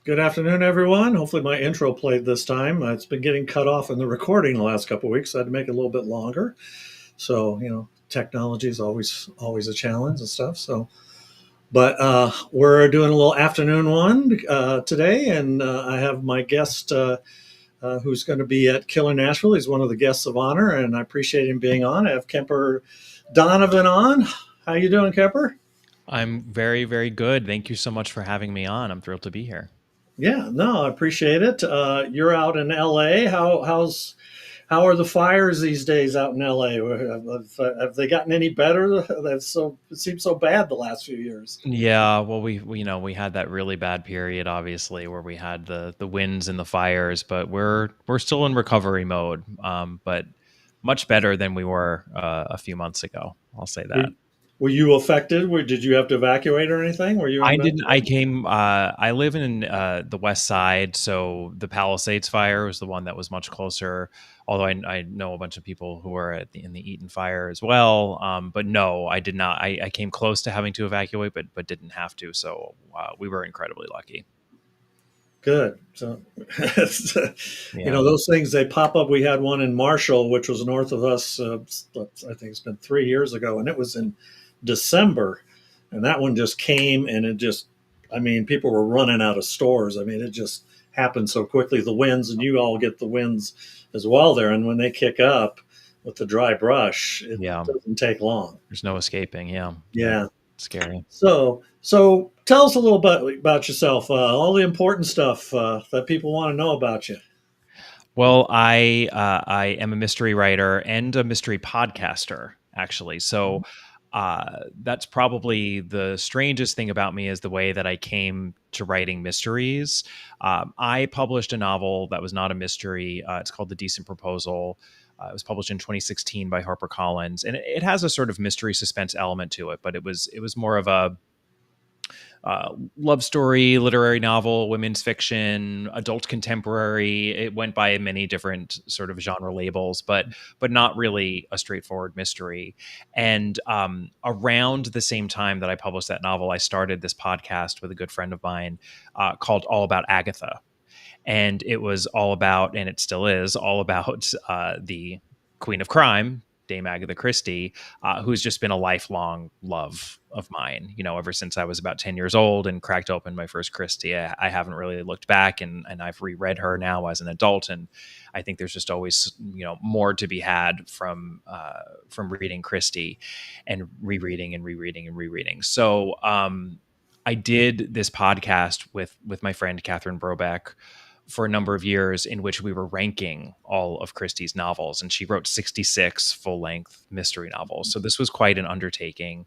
Good afternoon, everyone. Hopefully, my intro played this time. It's been getting cut off in the recording the last couple of weeks. So I had to make it a little bit longer. So, technology is always a challenge and stuff. But we're doing a little afternoon one today, and I have my guest who's going to be at Killer Nashville. He's one of the guests of honor, and I appreciate him being on. I have Kemper Donovan on. How you doing, Kemper? I'm very, very good. Thank you so much for having me on. I'm thrilled to be here. Yeah, no, I appreciate it. You're out in LA. How are the fires these days out in LA? Have they gotten any better? It seems so bad the last few years. Yeah, well, we had that really bad period, obviously, where we had the winds and the fires, but we're still in recovery mode. But much better than we were a few months ago. I'll say Were, that. were you affected? Did you have to evacuate or anything? Were you I in didn't. Metro? I came. I live in the West Side, so the Palisades fire was the one that was much closer. Although I know a bunch of people who were in the Eaton fire as well. But no, I did not. I came close to having to evacuate, but didn't have to. So we were incredibly lucky. Good. So, Yeah. those things they pop up. We had one in Marshall, which was north of us. I think it's been 3 years ago, and it was in December, and that one just came, and it just, I mean, people were running out of stores. I mean, it just happened so quickly. The winds, and you all get the winds as well there, and when they kick up with the dry brush, it Yeah. doesn't take long. There's no escaping. Yeah. Yeah. Yeah. Scary. So tell us a little bit about yourself. All the important stuff that people want to know about you. Well, I am a mystery writer and a mystery podcaster, actually. So that's probably the strangest thing about me is the way that I came to writing mysteries. I published a novel that was not a mystery. It's called The Decent Proposal. It was published in 2016 by HarperCollins, and it has a sort of mystery suspense element to it. But it was more of a love story, literary novel, women's fiction, adult contemporary. It went by many different sort of genre labels, but not really a straightforward mystery. And around the same time that I published that novel, I started this podcast with a good friend of mine called All About Agatha, and it was all about, and it still is all about the Queen of Crime, Dame Agatha Christie, who's just been a lifelong love of mine. Ever since I was about 10 years old and cracked open my first Christie, I haven't really looked back, and I've reread her now as an adult, and I think there's just always more to be had from reading Christie and rereading and rereading and rereading. So I did this podcast with my friend Catherine Brobeck for a number of years in which we were ranking all of Christie's novels, and she wrote 66 full-length mystery novels. So this was quite an undertaking.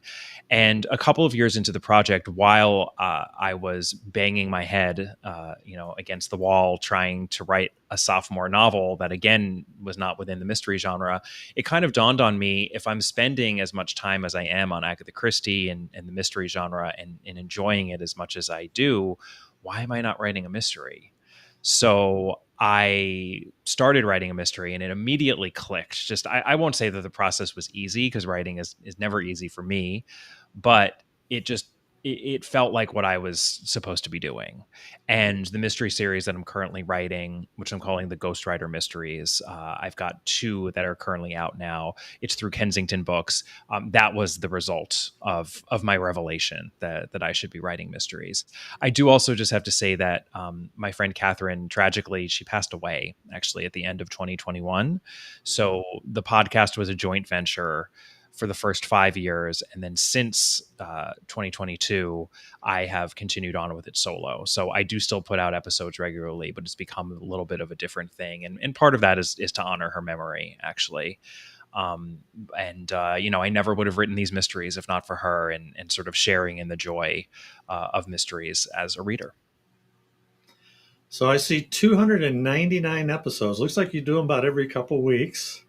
And a couple of years into the project, while I was banging my head, against the wall trying to write a sophomore novel that again was not within the mystery genre, it kind of dawned on me, if I'm spending as much time as I am on Agatha Christie and the mystery genre and enjoying it as much as I do, why am I not writing a mystery? So I started writing a mystery and it immediately clicked. Just I won't say that the process was easy, because writing is never easy for me, but it felt like what I was supposed to be doing. And the mystery series that I'm currently writing, which I'm calling the Ghostwriter Mysteries, I've got two that are currently out now. It's through Kensington Books. That was the result of my revelation that I should be writing mysteries. I do also just have to say that my friend Catherine, tragically, she passed away actually at the end of 2021. So the podcast was a joint venture for the first 5 years. And then since 2022, I have continued on with it solo. So I do still put out episodes regularly, but it's become a little bit of a different thing. And part of that is to honor her memory, actually. I never would have written these mysteries if not for her, and sort of sharing in the joy of mysteries as a reader. So I see 299 episodes. Looks like you do them about every couple weeks.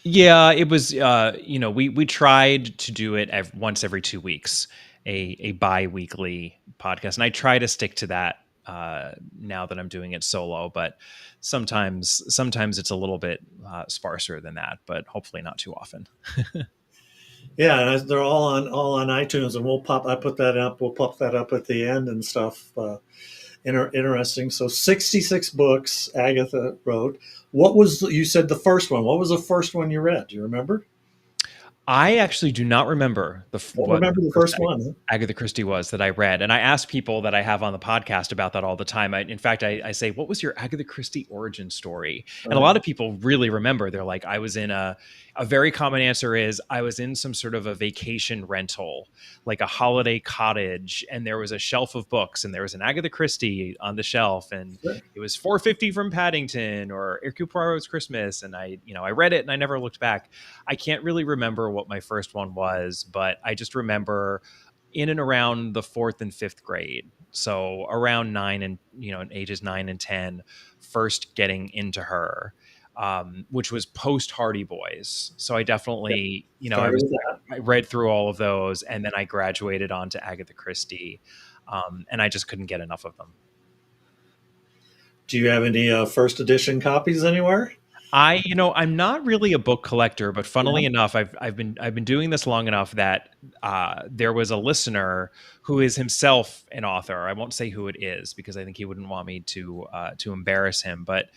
Yeah, it was. We tried to do it once every 2 weeks, a bi-weekly podcast, and I try to stick to that now that I'm doing it solo. But sometimes it's a little bit sparser than that, but hopefully not too often. Yeah, and they're all on iTunes, and we'll pop. I put that up. We'll pop that up at the end and stuff. Interesting. So 66 books Agatha wrote. What was, you said the first one. What was the first one you read? Do you remember? I actually do not remember Don't what remember the the first first one. Huh? Agatha Christie was that I read. And I ask people that I have on the podcast about that all the time. In fact, I say, what was your Agatha Christie origin story? And a Right. lot of people really remember. They're like, I was in a very common answer is I was in some sort of a vacation rental, like a holiday cottage, and there was a shelf of books, and there was an Agatha Christie on the shelf, and Sure. it was 450 from Paddington or Hercule Poirot's Christmas. And I read it and I never looked back. I can't really remember what my first one was, but I just remember in and around the fourth and fifth grade. So around nine and, ages 9 and 10, first getting into her, which was post Hardy Boys. So I Yeah. definitely, Started with that. I read through all of those and then I graduated on to Agatha Christie. And I just couldn't get enough of them. Do you have any first edition copies anywhere? I'm not really a book collector, but Yeah. funnily enough, I've been doing this long enough that there was a listener who is himself an author. I won't say who it is because I think he wouldn't want me to embarrass him, but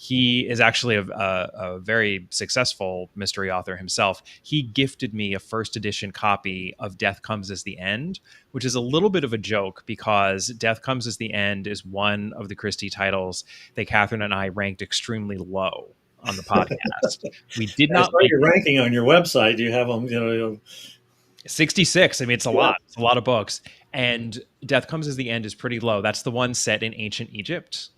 he is actually a very successful mystery author himself. He gifted me a first edition copy of Death Comes as the End, which is a little bit of a joke because Death Comes as the End is one of the Christie titles that Catherine and I ranked extremely low on the podcast. We did I not saw like your it. ranking on your website. Do you have them? 66. I mean, it's a Yeah. lot. It's a lot of books. And Death Comes as the End is pretty low. That's the one set in ancient Egypt.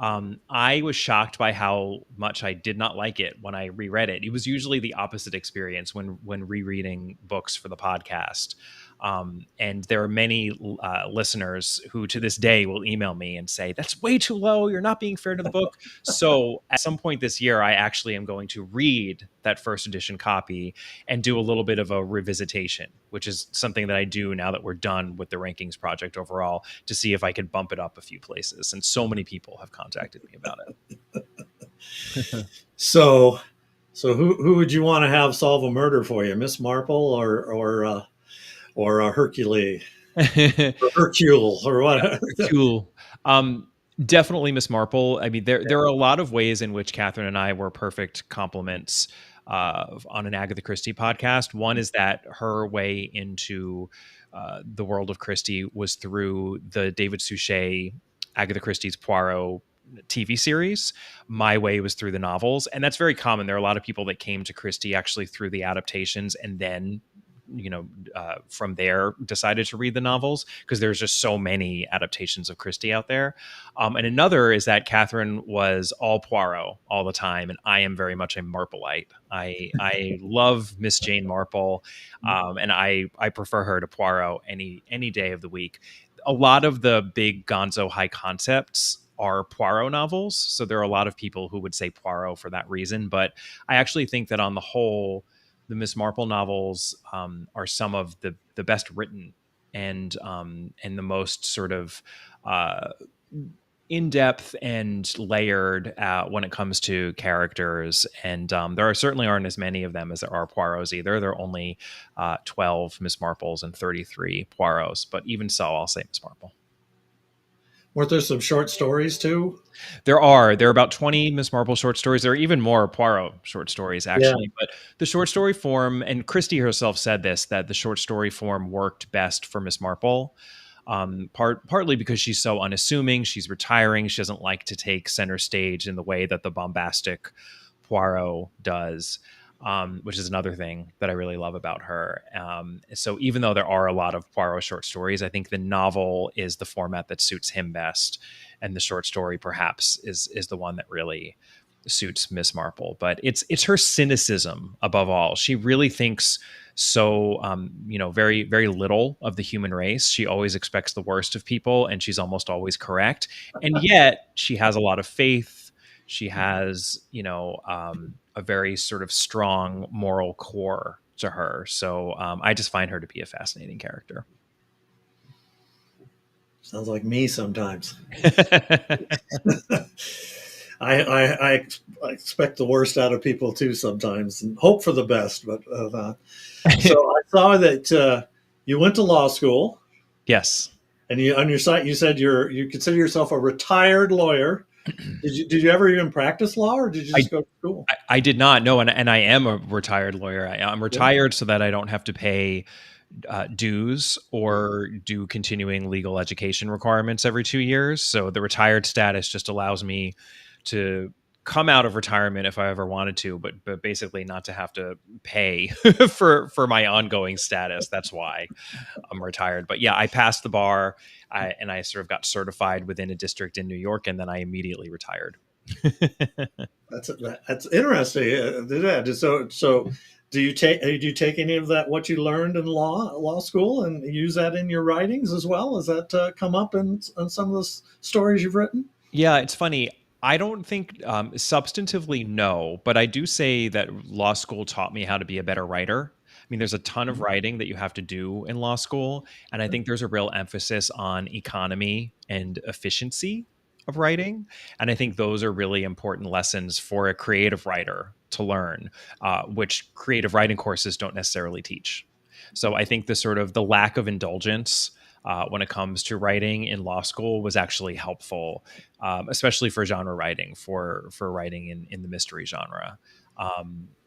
I was shocked by how much I did not like it when I reread it. It was usually the opposite experience when rereading books for the podcast. And there are many listeners who to this day will email me and say, that's way too low. You're not being fair to the book. So at some point this year, I actually am going to read that first edition copy and do a little bit of a revisitation, which is something that I do now that we're done with the rankings project overall to see if I could bump it up a few places. And so many people have contacted me about it. So, who would you want to have solve a murder for you, Miss Marple or Hercule or Hercule or what? Cool. Definitely Miss Marple. I mean, there are a lot of ways in which Catherine and I were perfect complements on an Agatha Christie podcast. One is that her way into the world of Christie was through the David Suchet Agatha Christie's Poirot TV series. My way was through the novels, and that's very common. There are a lot of people that came to Christie actually through the adaptations, and then from there decided to read the novels because there's just so many adaptations of Christie out there. And another is that Catherine was all Poirot all the time, and I am very much a Marpleite. I love Miss Jane Marple, and I prefer her to Poirot any day of the week. A lot of the big Gonzo high concepts are Poirot novels, so there are a lot of people who would say Poirot for that reason. But I actually think that on the whole, the Miss Marple novels are some of the best written and the most sort of in depth and layered when it comes to characters. And there are certainly aren't as many of them as there are Poirots either. There are only 12 Miss Marples and 33 Poirots. But even so, I'll say Miss Marple. Weren't there some short stories too? There are about 20 Miss Marple short stories. There are even more Poirot short stories, Yeah. actually. But the short story form, and Christie herself said this, that the short story form worked best for Miss Marple. Partly because she's so unassuming. She's retiring. She doesn't like to take center stage in the way that the bombastic Poirot does. Which is another thing that I really love about her. So even though there are a lot of Poirot short stories, I think the novel is the format that suits him best, and the short story perhaps is the one that really suits Miss Marple. But it's her cynicism above all. She really thinks so very very little of the human race. She always expects the worst of people, and she's almost always correct. And yet she has a lot of faith. She has a very sort of strong moral core to her. So I just find her to be a fascinating character. Sounds like me sometimes. I expect the worst out of people too sometimes, and hope for the best. But so I saw that you went to law school. Yes. And you on your site you said you consider yourself a retired lawyer. Did you ever even practice law, or did you I just go to school? I did not know, and I am a retired lawyer. I'm Yeah. retired so that I don't have to pay dues or do continuing legal education requirements every 2 years. So the retired status just allows me to come out of retirement if I ever wanted to, but basically not to have to pay for my ongoing status. That's why I'm retired. But yeah, I passed the bar, and I sort of got certified within a district in New York, and then I immediately retired. That's interesting. Yeah. So do you take any of that what you learned in law school and use that in your writings as well? Has that come up in some of the stories you've written? Yeah, it's funny. I don't think substantively, no, but I do say that law school taught me how to be a better writer. I mean, there's a ton of Mhm. writing that you have to do in law school, and I think there's a real emphasis on economy and efficiency of writing. And I think those are really important lessons for a creative writer to learn, which creative writing courses don't necessarily teach. So I think the sort of the lack of indulgence when it comes to writing in law school was actually helpful, especially for genre writing, for writing in the mystery genre.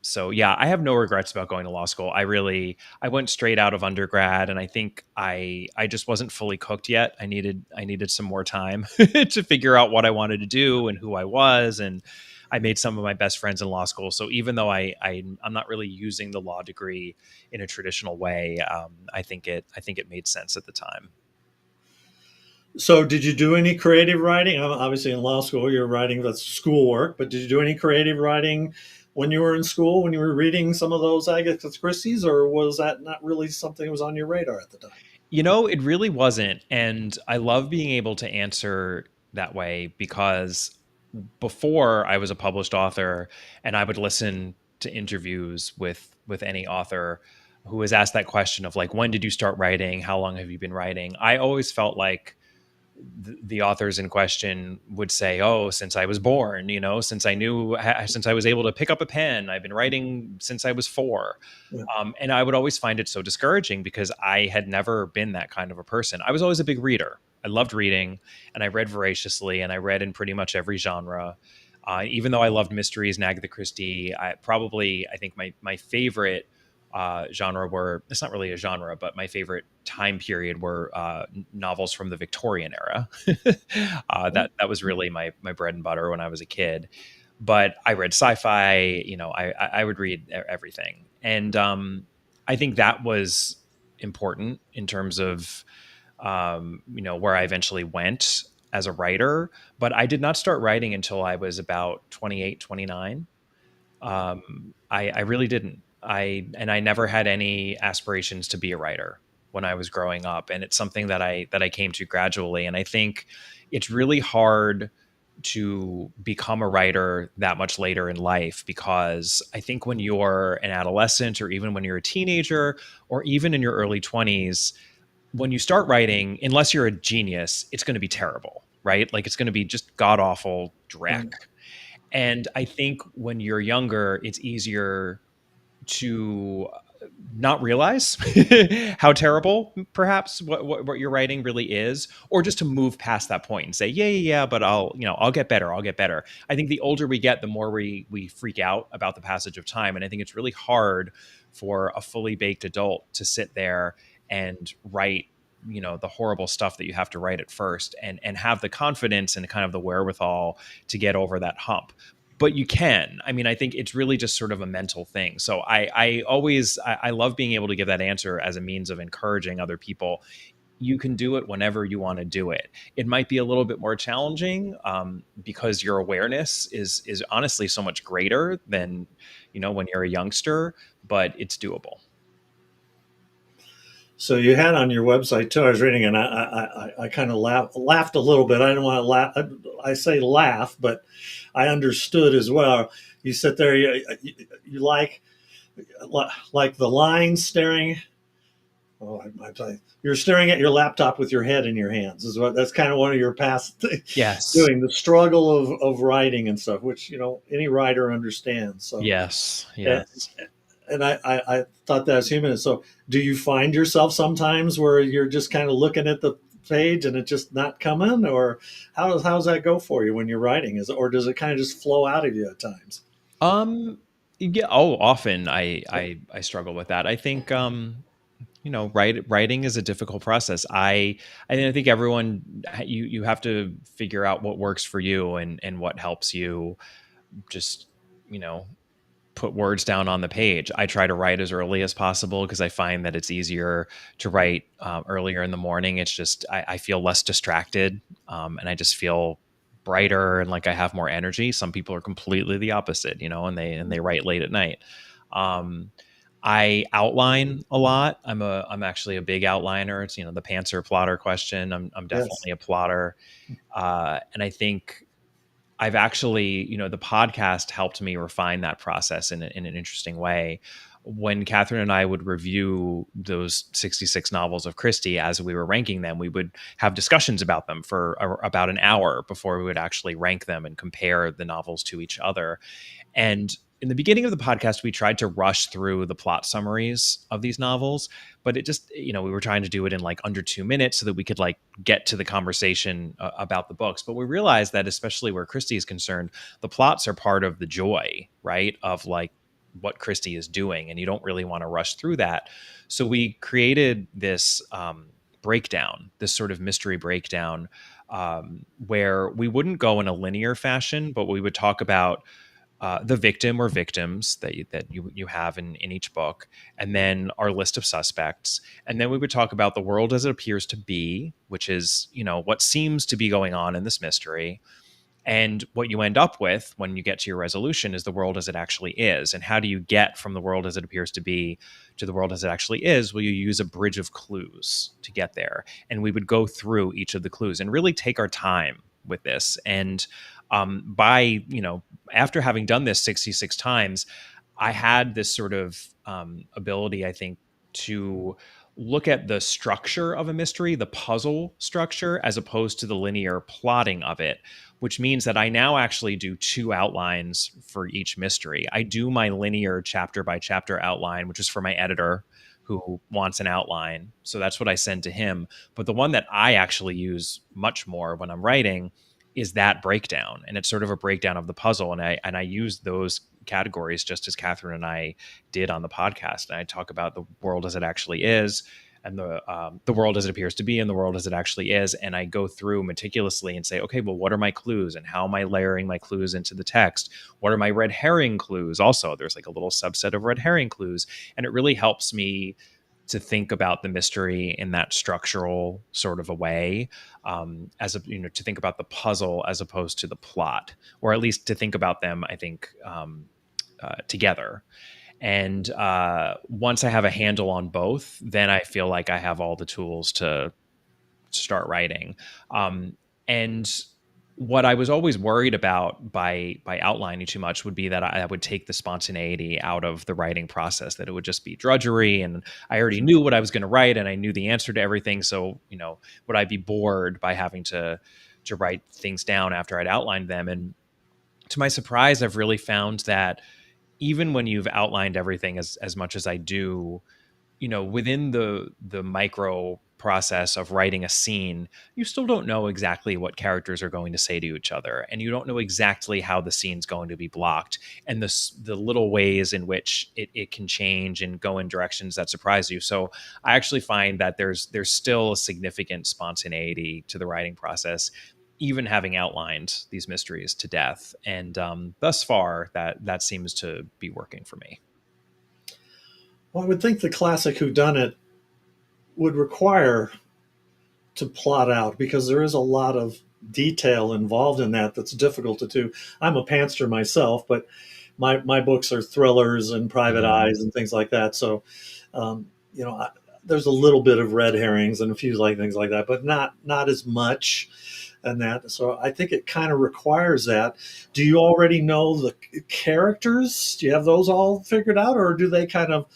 So yeah, I have no regrets about going to law school. I went straight out of undergrad, and I think I just wasn't fully cooked yet. I needed some more time to figure out what I wanted to do and who I was, and I made some of my best friends in law school. So even though I'm not really using the law degree in a traditional way, I think it made sense at the time. So did you do any creative writing? Obviously, in law school, you're writing that's schoolwork, but did you do any creative writing when you were in school, when you were reading some of those Agatha Christie's, or was that not really something that was on your radar at the time? It really wasn't. And I love being able to answer that way because before I was a published author and I would listen to interviews with any author who was asked that question of like, when did you start writing? How long have you been writing? I always felt like the authors in question would say, "Oh, since I was born, since I was able to pick up a pen, I've been writing since I was 4." Yeah. And I would always find it so discouraging because I had never been that kind of a person. I was always a big reader. I loved reading, and I read voraciously, and I read in pretty much every genre. Even though I loved mysteries and Agatha Christie, I think my favorite genre were, it's not really a genre, but my favorite time period were novels from the Victorian era. That was really my bread and butter when I was a kid. But I read sci-fi. I would read everything, and I think that was important in terms of where I eventually went as a writer. But I did not start writing until I was about 28, 29. I really didn't. I never had any aspirations to be a writer when I was growing up, and it's something that I came to gradually. And I think it's really hard to become a writer that much later in life because I think when you're an adolescent or even when you're a teenager or even in your early 20s, when you start writing, unless you're a genius, it's going to be terrible, right? Like it's going to be just god awful dreck. Mm. And I think when you're younger, it's easier to not realize how terrible perhaps what you're writing really is, or just to move past that point and say, yeah, yeah, yeah, but I'll get better. I'll get better. I think the older we get, the more we freak out about the passage of time. And I think it's really hard for a fully baked adult to sit there and write the horrible stuff that you have to write at first and have the confidence and kind of the wherewithal to get over that hump. But you can. I mean, I think it's really just sort of a mental thing. So I love being able to give that answer as a means of encouraging other people. You can do it whenever you want to do it. It might be a little bit more challenging because your awareness is honestly so much greater than when you're a youngster, but it's doable. So you had on your website too. I was reading, and I kind of laughed a little bit. I didn't want to laugh. I say laugh, but I understood as well. You sit there. You like the line staring. Oh, you're staring at your laptop with your head in your hands. That's kind of one of your past Yes. doing the struggle of writing and stuff, which any writer understands. So Yes. and, Yes. and I thought that was human. So do you find yourself sometimes where you're just kind of looking at the page and it's just not coming, or how's that go for you when you're writing? Or does it kind of just flow out of you at times? Um, yeah. Oh, often I struggle with that. I think writing is a difficult process. I think everyone, you have to figure out what works for you and what helps you just you know put words down on the page. I try to write as early as possible because I find that it's easier to write earlier in the morning. It's just I feel less distracted, and I just feel brighter and like I have more energy. Some people are completely the opposite, and they write late at night. Um, I outline a lot. I'm actually a big outliner. It's the pantser plotter question. I'm Yes. definitely a plotter, and I think I've actually, the podcast helped me refine that process in an interesting way. When Catherine and I would review those 66 novels of Christie as we were ranking them, we would have discussions about them for about an hour before we would actually rank them and compare the novels to each other. And in the beginning of the podcast, we tried to rush through the plot summaries of these novels, but it just, we were trying to do it in like under 2 minutes so that we could like get to the conversation about the books. But we realized that, especially where Christie is concerned, the plots are part of the joy, right? Of like what Christie is doing, and you don't really want to rush through that. So we created this breakdown, this sort of mystery breakdown, where we wouldn't go in a linear fashion, but we would talk about the victim or victims that you have in each book, and then our list of suspects, and then we would talk about the world as it appears to be, which is what seems to be going on in this mystery, and what you end up with when you get to your resolution is the world as it actually is. And how do you get from the world as it appears to be to the world as it actually is? Well, you use a bridge of clues to get there. And we would go through each of the clues and really take our time with this. And after having done this 66 times, I had this sort of ability, I think, to look at the structure of a mystery, the puzzle structure, as opposed to the linear plotting of it, which means that I now actually do two outlines for each mystery. I do my linear chapter by chapter outline, which is for my editor who wants an outline. So that's what I send to him. But the one that I actually use much more when I'm writing is that breakdown. And it's sort of a breakdown of the puzzle. And I use those categories just as Catherine and I did on the podcast. And I talk about the world as it actually is, and the world as it appears to be, and the world as it actually is. And I go through meticulously and say, okay, well, what are my clues, and how am I layering my clues into the text? What are my red herring clues? Also, there's like a little subset of red herring clues, and it really helps me to think about the mystery in that structural sort of a way, to think about the puzzle as opposed to the plot, or at least to think about them, I think, together. And once I have a handle on both, then I feel like I have all the tools to start writing. And what I was always worried about by outlining too much would be that I would take the spontaneity out of the writing process, that it would just be drudgery, and I already knew what I was going to write and I knew the answer to everything. So, would I be bored by having to write things down after I'd outlined them? And to my surprise, I've really found that even when you've outlined everything as much as I do, within the micro process of writing a scene, you still don't know exactly what characters are going to say to each other, and you don't know exactly how the scene's going to be blocked, and the little ways in which it can change and go in directions that surprise you. So I actually find that there's still a significant spontaneity to the writing process, even having outlined these mysteries to death. And thus far, that seems to be working for me. Well, I would think the classic whodunit would require to plot out, because there is a lot of detail involved in that that's difficult to do. I'm a pantser myself, but my books are thrillers and private Mhm. eyes and things like that. So, um, you know, I, there's a little bit of red herrings and a few like things like that, but not as much. And that, so I think it kind of requires that. Do you already know the characters? Do you have those all figured out, or do they kind of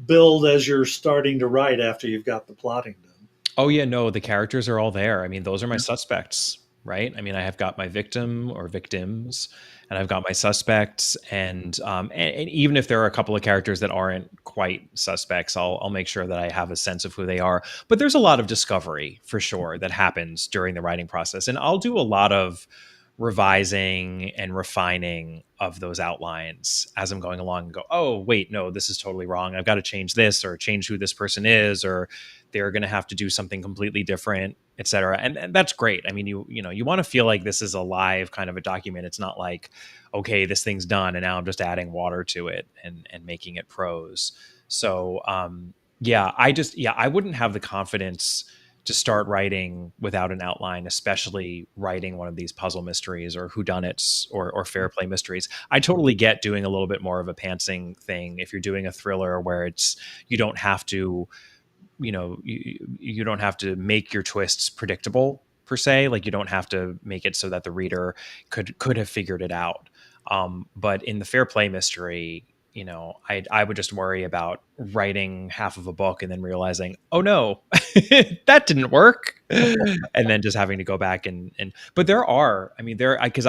build as you're starting to write after you've got the plotting done? Oh yeah, no, the characters are all there. I mean, those are my suspects, right? I mean, I have got my victim or victims, and I've got my suspects, and even if there are a couple of characters that aren't quite suspects, I'll make sure that I have a sense of who they are. But there's a lot of discovery for sure that happens during the writing process, and I'll do a lot of revising and refining of those outlines as I'm going along and go, oh, wait, no, this is totally wrong. I've got to change this or change who this person is, or they're going to have to do something completely different, et cetera. And that's great. I mean, you want to feel like this is a live kind of a document. It's not like, okay, this thing's done and now I'm just adding water to it and making it prose. So, yeah, I wouldn't have the confidence to start writing without an outline, especially writing one of these puzzle mysteries or whodunits or fair play mysteries. I totally get doing a little bit more of a pantsing thing if you're doing a thriller where you don't have to, you don't have to make your twists predictable per se. Like you don't have to make it so that the reader could have figured it out. But in the fair play mystery, I would just worry about writing half of a book and then realizing, oh no, that didn't work, and then just having to go back and. But there are, I mean, because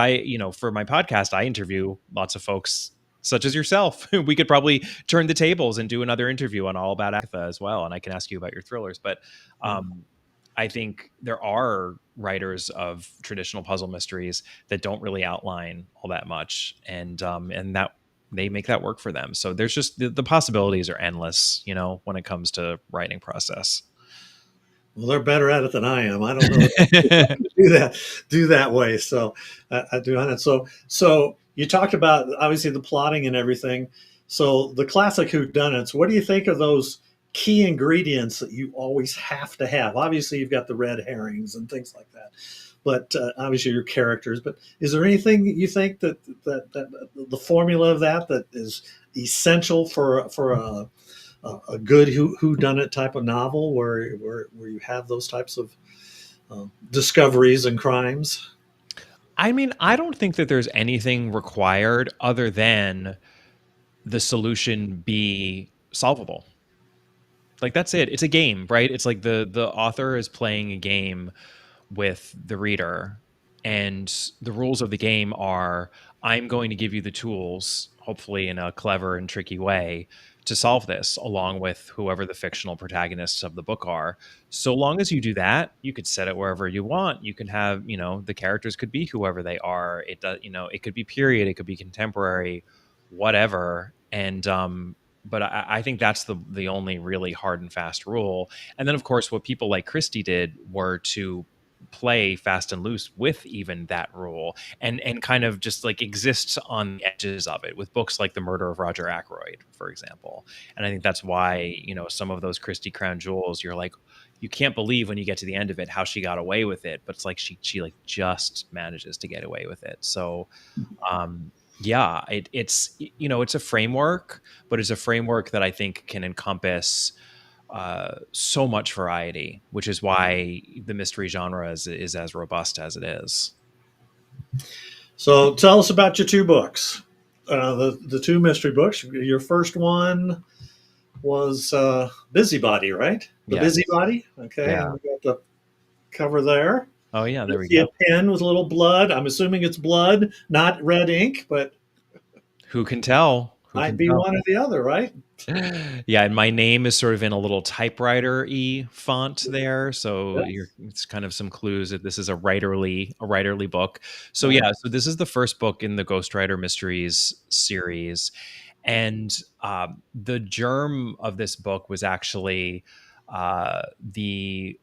for my podcast, I interview lots of folks such as yourself. We could probably turn the tables and do another interview on All About Agatha as well, and I can ask you about your thrillers. But I think there are writers of traditional puzzle mysteries that don't really outline all that much, and that they make that work for them. So there's just the possibilities are endless, when it comes to writing process. Well, they're better at it than I am. I don't know if I can do that way. So I do on it. So you talked about obviously the plotting and everything. So the classic whodunits. What do you think of those key ingredients that you always have to have? Obviously, you've got the red herrings and things like that, but obviously your characters. But is there anything you think that the formula of that is essential for a good who done it type of novel where you have those types of discoveries and crimes? I mean, I don't think that there's anything required other than the solution be solvable. Like that's it. It's a game, right? It's like the author is playing a game with the reader, and the rules of the game are I'm going to give you the tools, hopefully in a clever and tricky way, to solve this along with whoever the fictional protagonists of the book are. So long as you do that, you could set it wherever you want. You can have, the characters could be whoever they are. It does, it could be period, it could be contemporary, whatever. And but I think that's the only really hard and fast rule. And then of course what people like Christie did were to play fast and loose with even that rule and kind of just like exists on the edges of it with books like The Murder of Roger Ackroyd, for example. And I think that's why, some of those Christie crown jewels, you're like, you can't believe when you get to the end of it how she got away with it, but it's like she like just manages to get away with it. So yeah, it's a framework, but it's a framework that I think can encompass so much variety, which is why the mystery genre is as robust as it is. So tell us about your two books, the two mystery books. Your first one was Busybody, right? The Yes. Busybody. Okay, Yeah. and we got the cover there. Oh yeah, I there we see a go. pen with a little blood. I'm assuming it's blood, not red ink, but Who can tell? Who might can be tell? one or the other, right? Yeah, and my name is sort of in a little typewriter-y font there, so Yes. it's kind of some clues that this is a writerly book. So Uh, yeah, so this is the first book in the Ghostwriter Mysteries series, and the germ of this book was actually the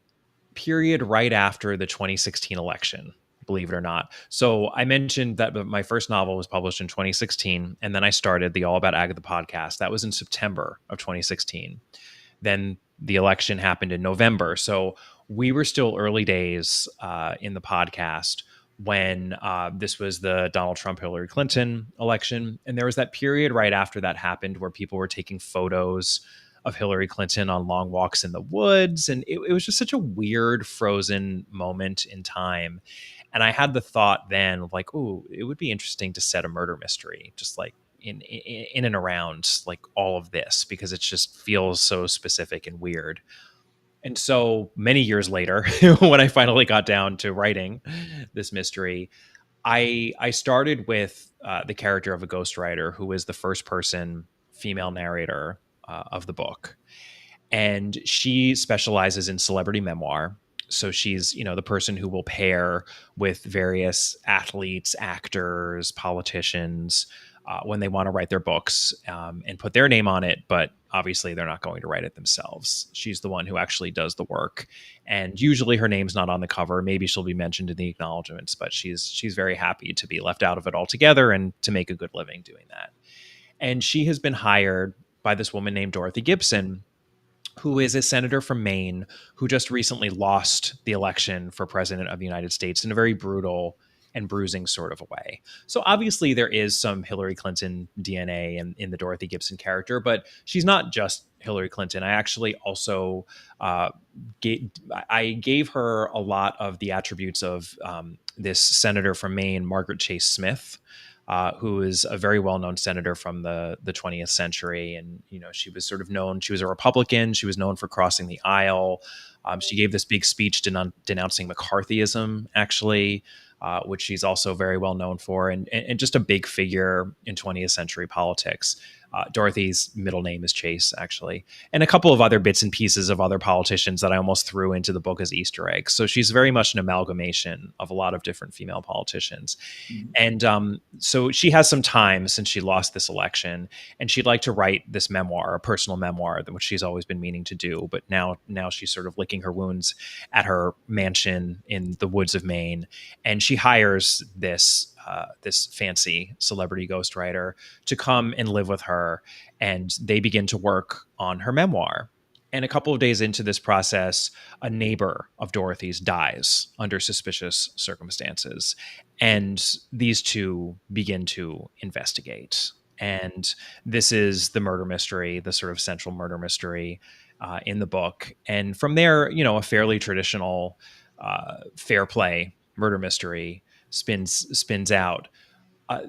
period right after the 2016 election, believe it or not. So I mentioned that my first novel was published in 2016, and then I started the All About Agatha podcast. That was in September of 2016. Then the election happened in November. So we were still early days in the podcast when this was the Donald Trump Hillary Clinton election. And there was that period right after that happened where people were taking photos of Hillary Clinton on long walks in the woods. And it was just such a weird, frozen moment in time. And I had the thought then of like, oh, it would be interesting to set a murder mystery, just like in and around like all of this, because it just feels so specific and weird. And so many years later, when I finally got down to writing this mystery, I started with the character of a ghostwriter who is the first person female narrator of the book, and she specializes in celebrity memoir. So she's, the person who will pair with various athletes, actors, politicians when they want to write their books, and put their name on it. But obviously, they're not going to write it themselves. She's the one who actually does the work, and usually her name's not on the cover. Maybe she'll be mentioned in the acknowledgments, but she's very happy to be left out of it altogether and to make a good living doing that. And she has been hired by this woman named Dorothy Gibson, who is a senator from Maine who just recently lost the election for president of the United States in a very brutal and bruising sort of a way. So obviously there is some Hillary Clinton DNA in the Dorothy Gibson character, but she's not just Hillary Clinton. I actually also uh, gave her a lot of the attributes of this senator from Maine, Margaret Chase Smith, who is a very well-known senator from the 20th century. And, she was sort of known, she was a Republican. She was known for crossing the aisle. She gave this big speech denouncing McCarthyism, actually, which she's also very well known for, and just a big figure in 20th century politics. Dorothy's middle name is Chase, actually, and a couple of other bits and pieces of other politicians that I almost threw into the book as Easter eggs. So she's very much an amalgamation of a lot of different female politicians. Mhm. And so she has some time since she lost this election, and she'd like to write this memoir, a personal memoir, which she's always been meaning to do. But now she's sort of licking her wounds at her mansion in the woods of Maine, and she hires this fancy celebrity ghostwriter to come and live with her, and they begin to work on her memoir. And a couple of days into this process, a neighbor of Dorothy's dies under suspicious circumstances. And these two begin to investigate. And this is the murder mystery, the sort of central murder mystery in the book. And from there, a fairly traditional fair play murder mystery spins out.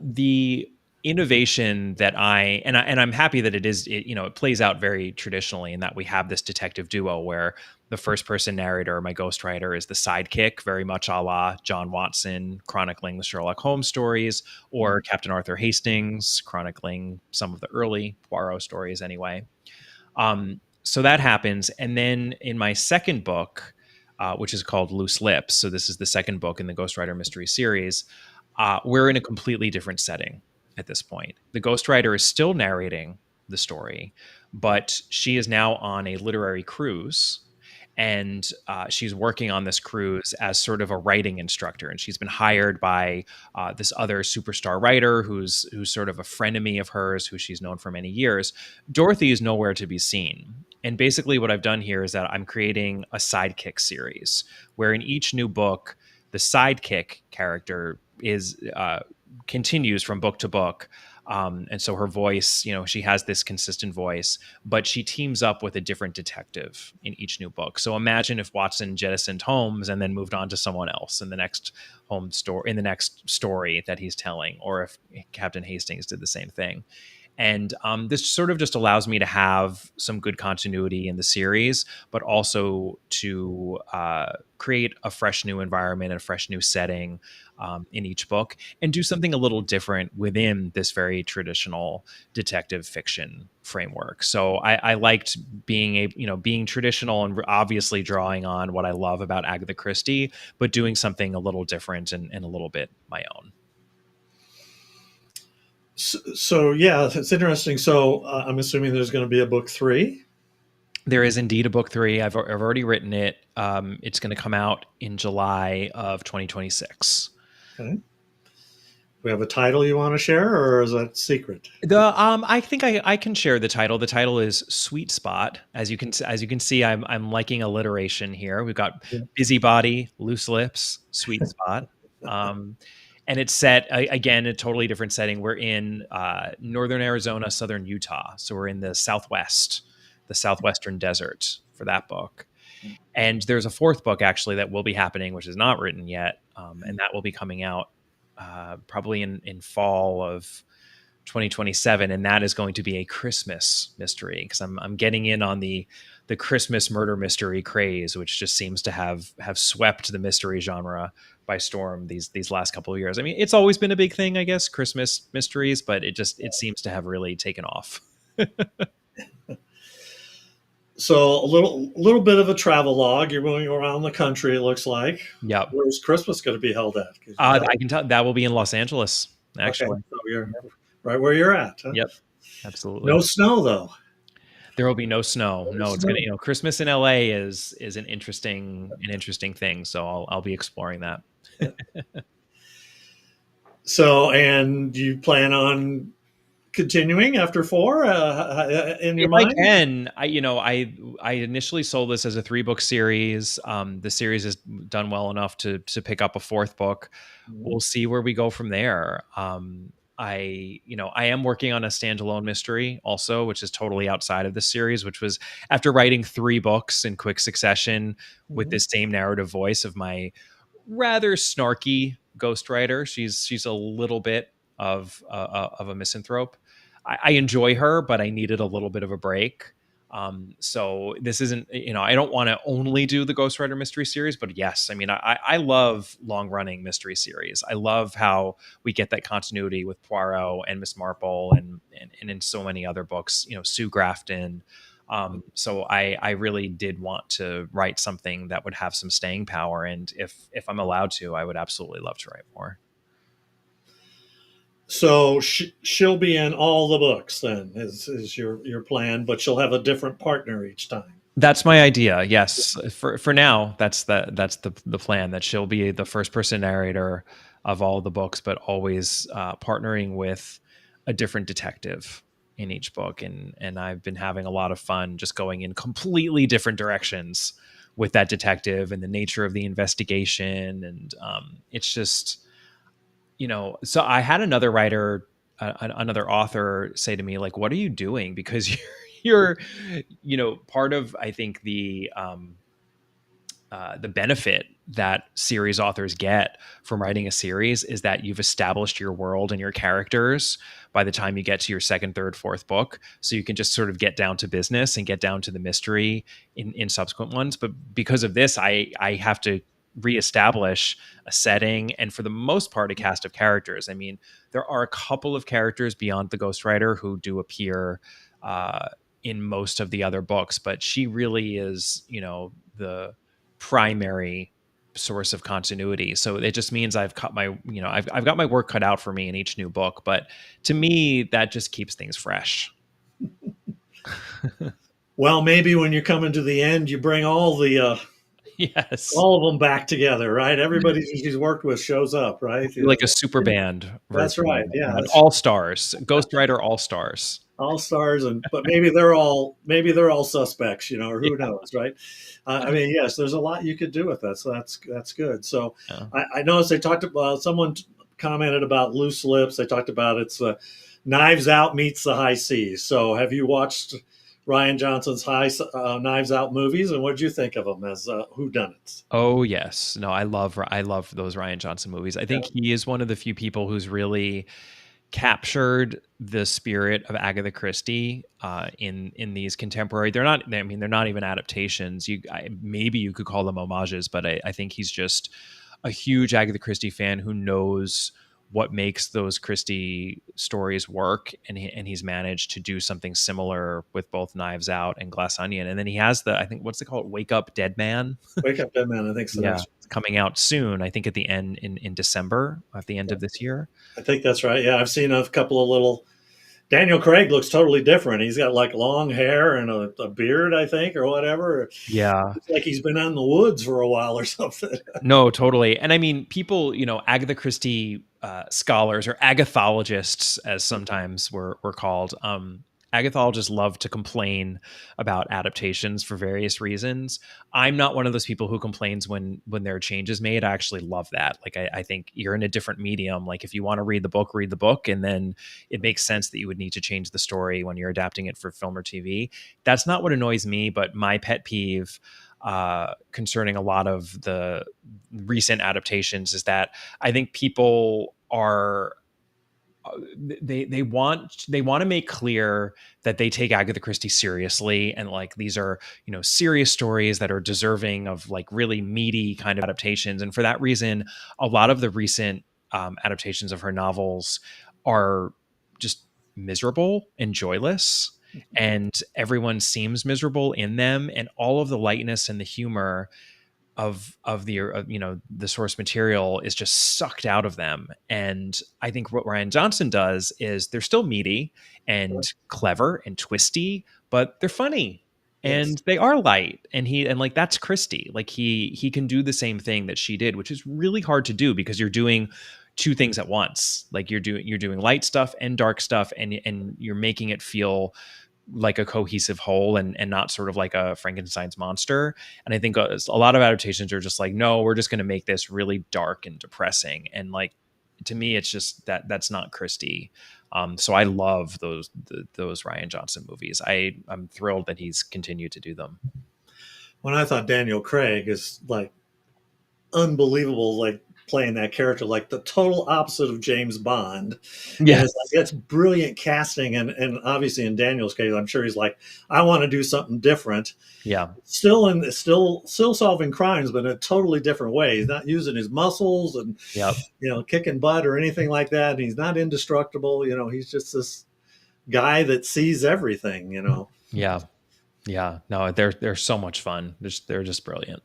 The innovation that I'm happy that it plays out very traditionally in that we have this detective duo where the first person narrator, my ghostwriter, is the sidekick, very much a la John Watson chronicling the Sherlock Holmes stories, or Captain Arthur Hastings chronicling some of the early Poirot stories anyway. So that happens. And then in my second book, which is called Loose Lips, so this is the second book in the Ghostwriter mystery series, we're in a completely different setting at this point. The ghostwriter is still narrating the story, but she is now on a literary cruise. And she's working on this cruise as sort of a writing instructor, and she's been hired by this other superstar writer who's sort of a frenemy of hers, who she's known for many years. Dorothy is nowhere to be seen, and basically what I've done here is that I'm creating a sidekick series where in each new book, the sidekick character is continues from book to book. And so her voice, she has this consistent voice, but she teams up with a different detective in each new book. So imagine if Watson jettisoned Holmes and then moved on to someone else in the next in the next story that he's telling, or if Captain Hastings did the same thing. And this sort of just allows me to have some good continuity in the series, but also to create a fresh new environment and a fresh new setting in each book, and do something a little different within this very traditional detective fiction framework. So I liked being traditional and obviously drawing on what I love about Agatha Christie, but doing something a little different and a little bit my own. So yeah, it's interesting. So I'm assuming there's going to be a book three. There is indeed a book three. I've already written it. It's going to come out in July of 2026. Okay. We have a title you want to share, or is that secret? I think I can share the title. The title is Sweet Spot. As you can see, I'm liking alliteration here. We've got Yeah. busybody, loose lips, sweet spot. And it's set again a totally different setting. We're in northern Arizona, southern Utah, so we're in the southwestern desert for that book. And there's a fourth book actually that will be happening, which is not written yet, and that will be coming out probably in fall of 2027, and that is going to be a Christmas mystery because I'm getting in on the Christmas murder mystery craze, which just seems to have swept the mystery genre by storm these last couple of years. I mean, it's always been a big thing, I guess, Christmas mysteries, but it seems to have really taken off. So a little bit of a travel log. You're going around the country. It looks like. Yep. Where's Christmas going to be held at? Could you tell? I can tell that will be in Los Angeles, Okay, actually. so you're right where you're at. Huh? Yep, absolutely. No snow though. There will be no snow. No No, it's gonna, snow. Christmas in LA is an interesting thing. So I'll be exploring that. Yeah. So, and you plan on continuing after four in your If I mind? can, I initially sold this as a 3-book series. The series has done well enough to pick up a fourth book. Mhm. We'll see where we go from there. I am working on a standalone mystery also, which is totally outside of the series, which was after writing 3 books in quick succession with Mhm. this same narrative voice of my rather snarky ghostwriter. She's a little bit of a misanthrope. I enjoy her, but I needed a little bit of a break. So this isn't, I don't want to only do the Ghostwriter mystery series, but yes, I mean, I love long running mystery series. I love how we get that continuity with Poirot and Miss Marple and in so many other books, Sue Grafton. So I really did want to write something that would have some staying power. And if I'm allowed to, I would absolutely love to write more. So she'll be in all the books then, is your plan, but she'll have a different partner each time. That's my idea. Yes, for now, that's the plan. That she'll be the first person narrator of all the books, but always partnering with a different detective in each book. And I've been having a lot of fun just going in completely different directions with that detective and the nature of the investigation. And it's just, so I had another writer, another author say to me, like, what are you doing? Because you're part of, I think, the benefit that series authors get from writing a series is that you've established your world and your characters by the time you get to your second, third, fourth book. So you can just sort of get down to business and get down to the mystery in subsequent ones. But because of this, I have to reestablish a setting and for the most part a cast of characters. I mean, there are a couple of characters beyond the ghostwriter who do appear in most of the other books, but she really is, the primary source of continuity. So it just means I've cut my, I've got my work cut out for me in each new book. But to me, that just keeps things fresh. Well, maybe when you're coming to the end, you bring Yes. all of them back together, right? Everybody she's worked with shows up, right? Do like a super band That's version of right. it. Yeah, Yeah, all stars, Ghostwriter all stars. all stars, and but maybe they're all suspects, or who knows, right? I mean, yes, there's a lot you could do with that, so that's good. So Yeah. I noticed they talked about someone commented about Loose Lips. They talked about it's Knives Out meets the High Seas. So have you watched Ryan Johnson's Knives Out movies, and what did you think of them as whodunits? Oh yes, no, I love those Ryan Johnson movies. I think he is one of the few people who's really captured the spirit of Agatha Christie in these contemporary. They're not. I mean, they're not even adaptations. Maybe you could call them homages, but I think he's just a huge Agatha Christie fan who knows what makes those Christie stories work, and he's managed to do something similar with both Knives Out and Glass Onion. And then he has I think, what's it called, Wake Up Dead Man. Wake Up Dead Man, I think, is the Yeah, next it's coming out soon. I think at the end in December, at the end one. of this year. I think that's right. Yeah, I've seen a couple of little. Daniel Craig looks totally different. He's got like long hair and a beard, I think, or whatever. Yeah. It's like he's been out in the woods for a while or something. No, totally. And I mean, people, Agatha Christie scholars or agathologists, as sometimes we're called. Agathologists love to complain about adaptations for various reasons. I'm not one of those people who complains when there are changes made. I actually love that. Like, I think you're in a different medium. Like, if you want to read the book, and then it makes sense that you would need to change the story when you're adapting it for film or TV. That's not what annoys me, but my pet peeve concerning a lot of the recent adaptations is that I think people they want to make clear that they take Agatha Christie seriously, and like these are, serious stories that are deserving of like really meaty kind of adaptations. And for that reason, a lot of the recent adaptations of her novels are just miserable and joyless, and everyone seems miserable in them, and all of the lightness and the humor of the the source material is just sucked out of them. And I think what Ryan Johnson does is they're still meaty and clever and twisty, but they're funny Yes. and they are light. And like that's Christie. Like he can do the same thing that she did, which is really hard to do because you're doing two things at once. Like you're doing light stuff and dark stuff, and you're making it feel like a cohesive whole, and not sort of like a Frankenstein's monster. And I think a lot of adaptations are just like, no, we're just going to make this really dark and depressing. And like, to me, it's just that's not Christie. So I love those Ryan Johnson movies. I'm thrilled that he's continued to do them. When I thought Daniel Craig is like unbelievable, like playing that character, like the total opposite of James Bond. And it's Yes. like it's brilliant casting, and obviously in Daniel's case, I'm sure he's like, I want to do something different. Yeah. Still solving crimes, but in a totally different way. He's not using his muscles and Yep. kicking butt or anything like that. And he's not indestructible. He's just this guy that sees everything. Yeah. Yeah. No, they're so much fun. They're just brilliant.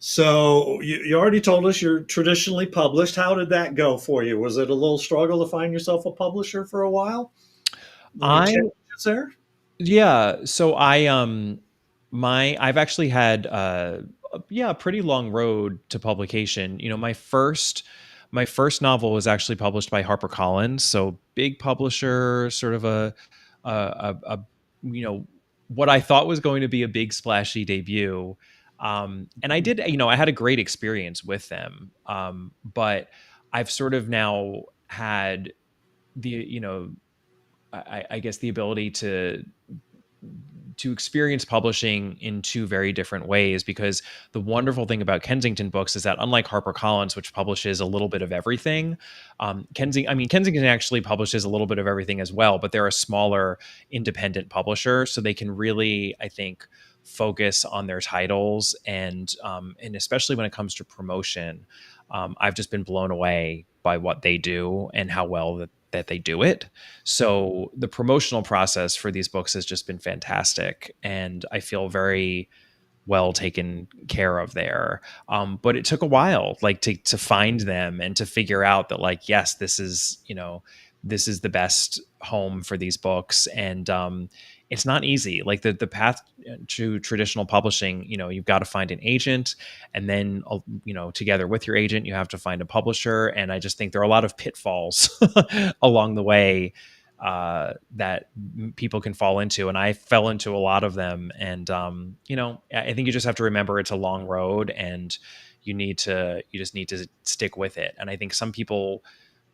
So you already told us you're traditionally published. How did that go for you? Was it a little struggle to find yourself a publisher for a while? Any I challenges there? Yeah, so I've actually had a pretty long road to publication. My first novel was actually published by HarperCollins, so big publisher, sort of a you know what I thought was going to be a big splashy debut. And I had a great experience with them. But I've sort of now had the I guess the ability to experience publishing in two very different ways, because the wonderful thing about Kensington Books is that, unlike HarperCollins, which publishes a little bit of everything, Kensington actually publishes a little bit of everything as well, but they're a smaller independent publisher, so they can really, I think, focus on their titles, and especially when it comes to promotion, I've just been blown away by what they do and how well that they do it. So the promotional process for these books has just been fantastic, and I feel very well taken care of there. But it took a while, like to find them and to figure out that, like, yes, this is the best home for these books. And it's not easy. Like the path to traditional publishing, you've got to find an agent, and then together with your agent, you have to find a publisher. And I just think there are a lot of pitfalls along the way that people can fall into, and I fell into a lot of them. And I think you just have to remember it's a long road, and you just need to stick with it. And I think some people,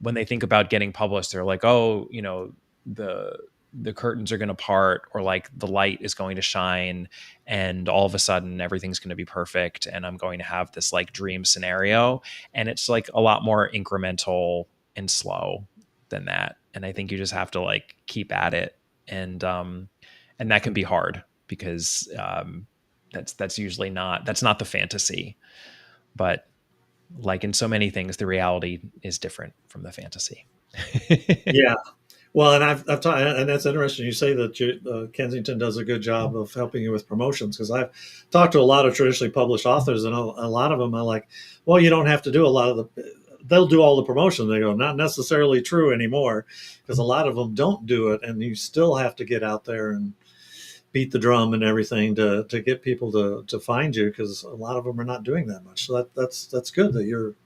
when they think about getting published, they're like, oh, the curtains are going to part, or like the light is going to shine, and all of a sudden everything's going to be perfect, and I'm going to have this like dream scenario. And it's like a lot more incremental and slow than that. And I think you just have to like keep at it. And that can be hard, because that's usually that's not the fantasy. But like in so many things, the reality is different from the fantasy. Yeah. Well, and I've taught, and that's interesting. You say that Kensington does a good job of helping you with promotions, because I've talked to a lot of traditionally published authors, and a lot of them are like, well, you don't have to do a lot of they'll do all the promotion. They go, not necessarily true anymore, because a lot of them don't do it, and you still have to get out there and beat the drum and everything to get people to find you, because a lot of them are not doing that much. So that's good that you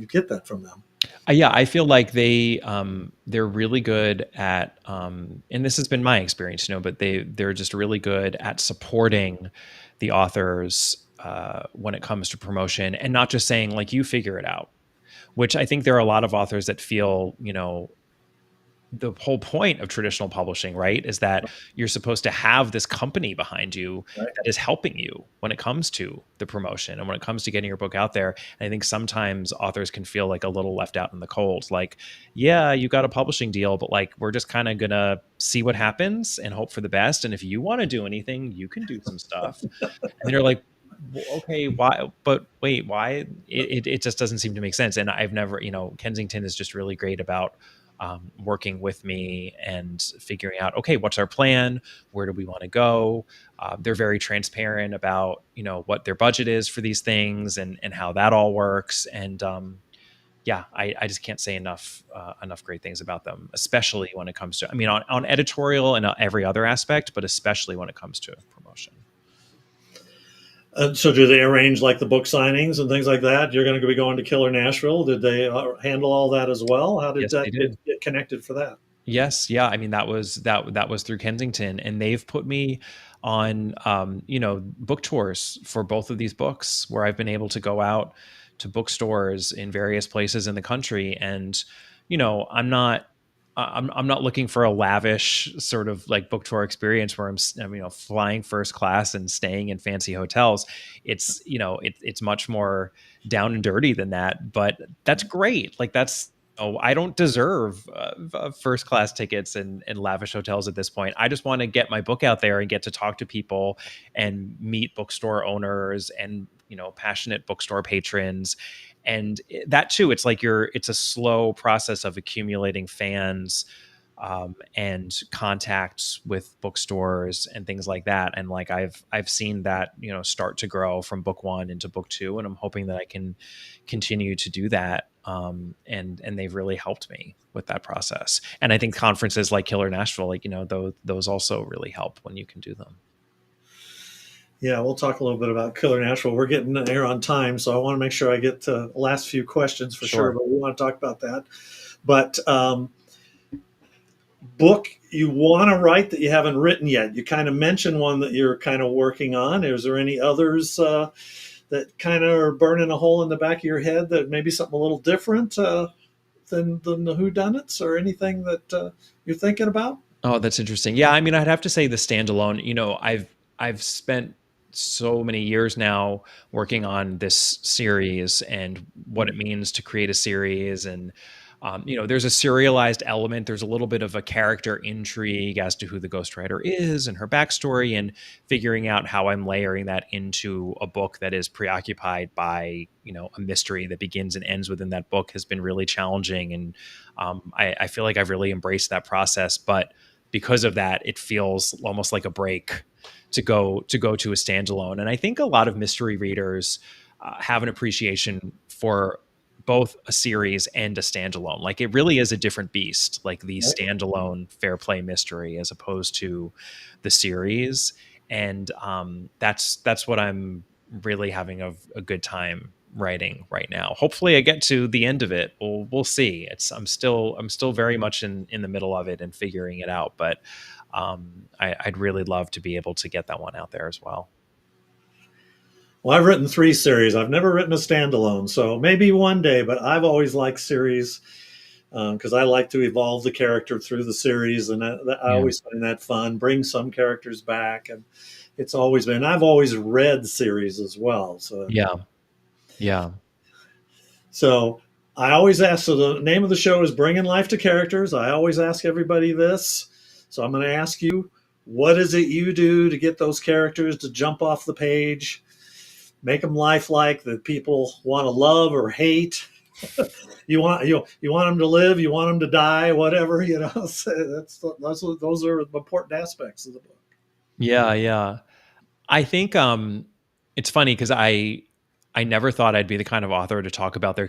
get that from them. Yeah, I feel like they're really good at, and this has been my experience, but they're just really good at supporting the authors when it comes to promotion, and not just saying like, you figure it out. Which I think there are a lot of authors that feel, the whole point of traditional publishing, right, is that you're supposed to have this company behind you Right. that is helping you when it comes to the promotion and when it comes to getting your book out there. And I think sometimes authors can feel like a little left out in the cold. Like, yeah, you got a publishing deal, but like we're just kind of gonna see what happens and hope for the best. And if you want to do anything, you can do some stuff. And they're like, well, okay, why? But wait, why? It just doesn't seem to make sense. And I've never, Kensington is just really great about working with me and figuring out, okay, what's our plan? Where do we want to go? They're very transparent about, what their budget is for these things and how that all works. And yeah, I just can't say enough great things about them, especially when it comes to, I mean, on editorial and every other aspect, but especially when it comes to promotion. So do they arrange like the book signings and things like that? You're going to be going to Killer Nashville. Did they handle all that as well? How did Yes, that they did. get connected for that? Yes, yeah. I mean, that was through Kensington, and they've put me on, book tours for both of these books, where I've been able to go out to bookstores in various places in the country. And I'm not looking for a lavish sort of like book tour experience where I'm flying first class and staying in fancy hotels. It's much more down and dirty than that, but that's great. Like that's Oh, I don't deserve first class tickets and lavish hotels at this point. I just want to get my book out there and get to talk to people and meet bookstore owners and passionate bookstore patrons. And that too, it's a slow process of accumulating fans, and contacts with bookstores and things like that. And like I've seen that start to grow from book one into book two, and I'm hoping that I can continue to do that. And they've really helped me with that process. And I think conferences like Killer Nashville, like those also really help when you can do them. Yeah, we'll talk a little bit about Killer Nashville. We're getting there on time, so I want to make sure I get to the last few questions for sure. Sure. But we want to talk about that. But book you want to write that you haven't written yet? You kind of mentioned one that you're kind of working on. Is there any others that kind of are burning a hole in the back of your head that maybe something a little different than the whodunits or anything that you're thinking about? Oh, that's interesting. Yeah, I mean, I'd have to say the standalone. I've spent so many years now working on this series and what it means to create a series. And there's a serialized element. There's a little bit of a character intrigue as to who the ghostwriter is and her backstory, and figuring out how I'm layering that into a book that is preoccupied by a mystery that begins and ends within that book has been really challenging. And I feel like I've really embraced that process, but because of that, it feels almost like a break to a standalone. And I think a lot of mystery readers have an appreciation for both a series and a standalone. Like it really is a different beast, like the Right? standalone fair play mystery as opposed to the series. And that's what I'm really having a good time writing right now. Hopefully I get to the end of it. We'll see. I'm still very much in the middle of it and figuring it out, but I'd really love to be able to get that one out there as well. Well, I've written three series. I've never written a standalone, so maybe one day. But I've always liked series because I like to evolve the character through the series, and I Yeah. always find that fun. Bring some characters back, and it's always been. I've always read series as well, so Yeah. Yeah. so I always ask. So the name of the show is Bringing Life to Characters. I always ask everybody this, so I'm going to ask you, what is it you do to get those characters to jump off the page, make them lifelike that people want to love or hate? You want them to live, you want them to die, whatever you know. So those are important aspects of the book. Yeah. Yeah. I think it's funny because I never thought I'd be the kind of author to talk about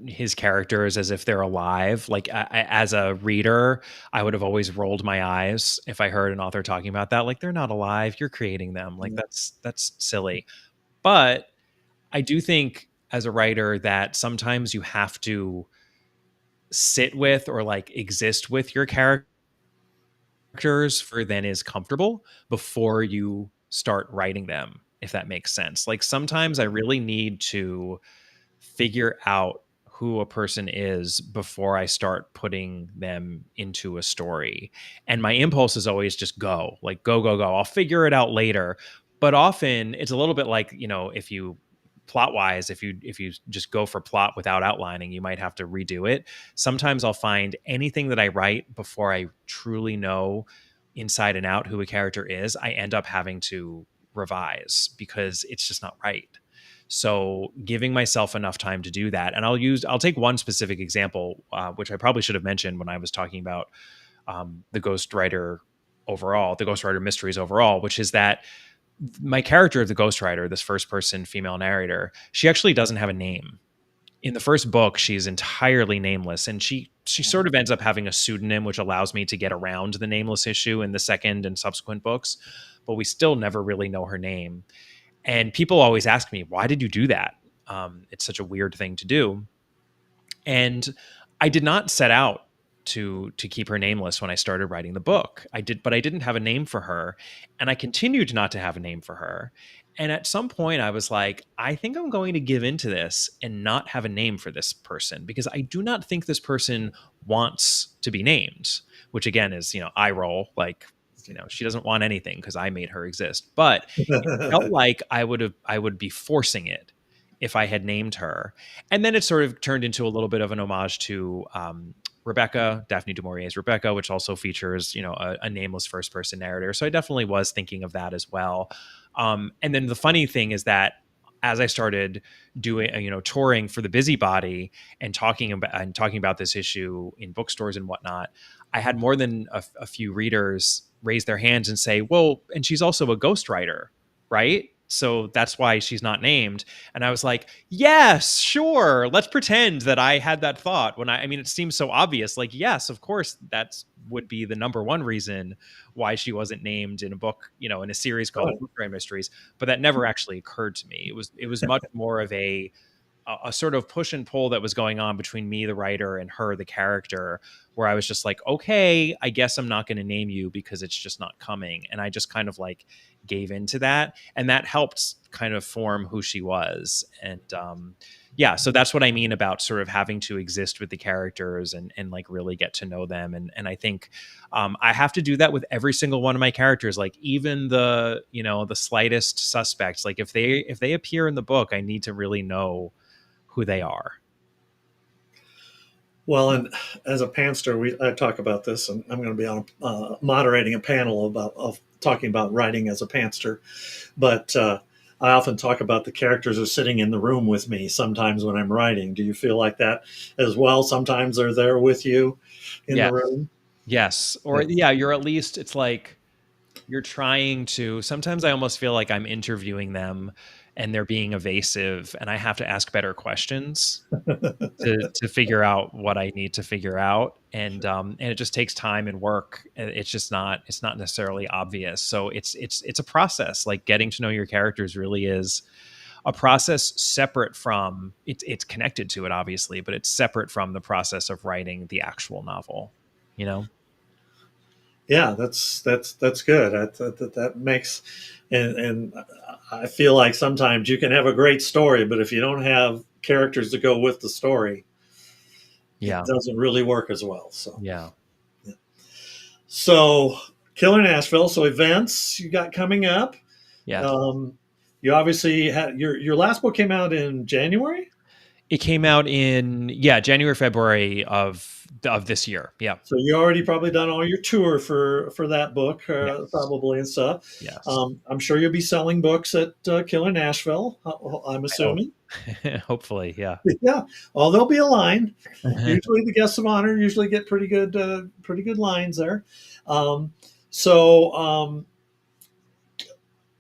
his characters as if they're alive. Like as a reader, I would have always rolled my eyes if I heard an author talking about that. Like they're not alive, you're creating them. Like that's silly. But I do think as a writer that sometimes you have to sit with or like exist with your characters for then is comfortable before you start writing them, if that makes sense. Like sometimes I really need to figure out who a person is before I start putting them into a story. And my impulse is always just go, like go, go, go. I'll figure it out later. But often it's a little bit like, if you plot wise, if you just go for plot without outlining, you might have to redo it. Sometimes I'll find anything that I write before I truly know inside and out who a character is, I end up having to revise because it's just not right. So giving myself enough time to do that, and I'll take one specific example, which I probably should have mentioned when I was talking about the Ghostwriter overall, the Ghostwriter mysteries overall, which is that my character of the Ghostwriter, this first person female narrator, she actually doesn't have a name. In the first book, she's entirely nameless, and she sort of ends up having a pseudonym, which allows me to get around the nameless issue in the second and subsequent books. But we still never really know her name. And people always ask me, why did you do that? It's such a weird thing to do. And I did not set out to keep her nameless when I started writing the book. But I didn't have a name for her, and I continued not to have a name for her. And at some point I was like, I think I'm going to give into this and not have a name for this person because I do not think this person wants to be named, which again is, eye roll, like, she doesn't want anything because I made her exist. But it felt like I would be forcing it if I had named her. And then it sort of turned into a little bit of an homage to Rebecca, Daphne du Maurier's Rebecca, which also features, a nameless first person narrator. So I definitely was thinking of that as well. And then the funny thing is that as I started doing, touring for the Busybody and talking about this issue in bookstores and whatnot, I had more than a few readers raise their hands and say, well, and she's also a ghostwriter, right? So that's why she's not named. And I was like, yes, sure. Let's pretend that I had that thought when I mean, it seems so obvious. Like, yes, of course, that's would be the number one reason why she wasn't named in a book, in a series called Right. Book Grand Mysteries. But that never actually occurred to me. It was much more of a sort of push and pull that was going on between me, the writer, and her, the character, where I was just like, okay, I guess I'm not going to name you because it's just not coming. And I just kind of like gave into that. And that helped kind of form who she was. And yeah, so that's what I mean about sort of having to exist with the characters and like really get to know them. And I think I have to do that with every single one of my characters, like even the slightest suspects. Like if they appear in the book, I need to really know who they are. Well, and as a pantster, I talk about this, and I'm going to be on moderating a panel of talking about writing as a pantster. But I often talk about the characters are sitting in the room with me sometimes when I'm writing. Do you feel like that as well? Sometimes they're there with you in the Yes. room. Yes. Or Yeah. yeah, you're at least it's like you're trying to sometimes I almost feel like I'm interviewing them and they're being evasive and I have to ask better questions to figure out what I need to figure out. And it just takes time and work. It's not necessarily obvious. So it's a process. Like getting to know your characters really is a process separate from it's connected to it obviously, but it's separate from the process of writing the actual novel, you know? Yeah, that's good. That makes, and I feel like sometimes you can have a great story, but if you don't have characters to go with the story, it Yeah. doesn't really work as well. So, Yeah. yeah. So Killer Nashville. So events you got coming up. Yes. You obviously had your last book came out in January, It came out in January, February of this year. Yeah. so you already probably done all your tour for that book, Yes. probably and stuff. Yes. I'm sure you'll be selling books at Killer Nashville. I'm I hope. assuming. Hopefully, yeah. Yeah. Well, there'll be a line. Usually, the guests of honor usually get pretty good lines there. Um, so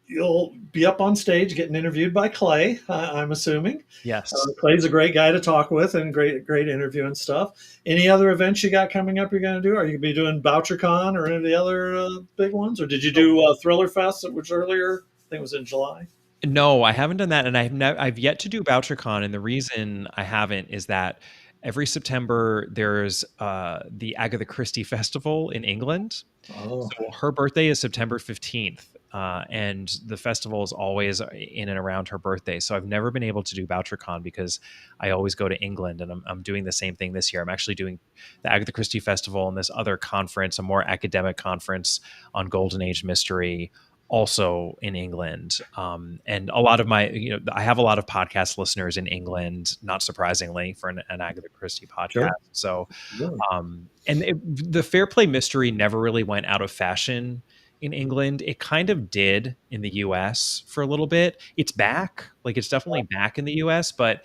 you'll be up on stage getting interviewed by Clay. I'm assuming. Yes. Clay's a great guy to talk with and great interview and stuff. Any other events you got coming up? You're going to do? Are you going to be doing BoucherCon or any of the other big ones, or did you do Thriller Fest, which earlier I think it was in July? No, I haven't done that, and I've yet to do BoucherCon, and the reason I haven't is that every September there's the Agatha Christie Festival in England. Oh, So her birthday is September 15th, and the festival is always in and around her birthday. So I've never been able to do BoucherCon because I always go to England, and I'm doing the same thing this year. I'm actually doing the Agatha Christie Festival and this other conference, a more academic conference on Golden Age mystery, also in England. And a lot of my, I have a lot of podcast listeners in England, not surprisingly, for an Agatha Christie podcast. Sure. So Really. the fair play mystery never really went out of fashion in England. It kind of did in the US for a little bit. It's back, like it's definitely back in the US, but